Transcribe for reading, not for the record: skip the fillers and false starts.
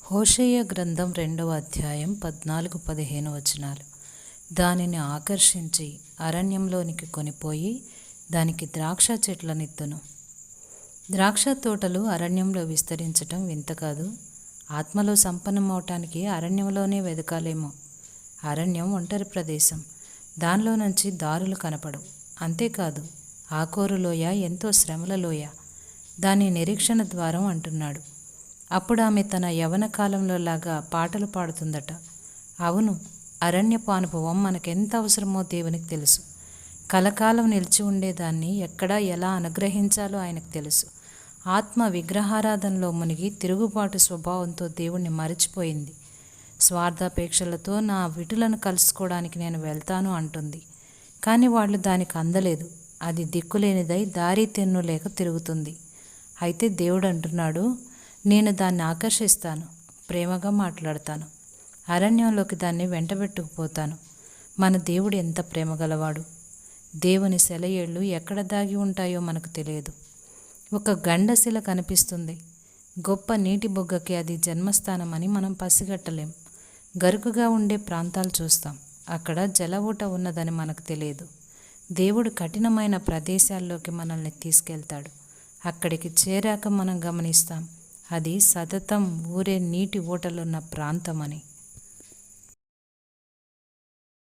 హోషేయ గ్రంథం 2వ అధ్యాయం 14-15 వచనాలు. దానిని ఆకర్షించి అరణ్యంలోనికి కొనిపోయి దానికి ద్రాక్ష చెట్లనిత్తును. ద్రాక్ష తోటలు అరణ్యంలో విస్తరించటం వింత కాదు. ఆత్మలో సంపన్నమవటానికి అరణ్యంలోనే వెదకాలేమో. అరణ్యం ఒంటరి ప్రదేశం, దానిలో నుంచి దారులు కనపడవు. అంతేకాదు, ఆకోరు లోయ ఎంతో శ్రమల లోయ. దాని నిరీక్షణ ద్వారం అంటున్నాడు. అప్పుడు ఆమె తన యవన కాలంలో లాగా పాటలు పాడుతుందట. అవును, అరణ్యపు అనుభవం మనకెంత అవసరమో దేవునికి తెలుసు. కలకాలం నిలిచి ఉండేదాన్ని ఎక్కడ ఎలా అనుగ్రహించాలో ఆయనకు తెలుసు. ఆత్మ విగ్రహారాధనలో మునిగి తిరుగుబాటు స్వభావంతో దేవుణ్ణి మరిచిపోయింది. స్వార్థాపేక్షలతో నా విటులను కలుసుకోవడానికి నేను వెళ్తాను అంటుంది. కానీ వాళ్ళు దానికి అందలేదు. అది దిక్కులేనిదై దారి తెన్ను లేక తిరుగుతుంది. అయితే దేవుడు అంటున్నాడు, నేను దాన్ని ఆకర్షిస్తాను, ప్రేమగా మాట్లాడతాను, అరణ్యంలోకి దాన్ని వెంటబెట్టుకుపోతాను. మన దేవుడు ఎంత ప్రేమ గలవాడు. దేవుని సెలయేళ్ళు ఎక్కడ దాగి ఉంటాయో మనకు తెలియదు. ఒక గండశిల కనిపిస్తుంది. గొప్ప నీటి బొగ్గకి అది జన్మస్థానమని మనం పసిగట్టలేం. గరుకుగా ఉండే ప్రాంతాలు చూస్తాం, అక్కడ జల ఊట ఉన్నదని మనకు తెలియదు. దేవుడు కఠినమైన ప్రదేశాల్లోకి మనల్ని తీసుకెళ్తాడు. అక్కడికి చేరాక మనం గమనిస్తాం, అది సతతం ఊరే నీటి ఊటలున్న ప్రాంతమని.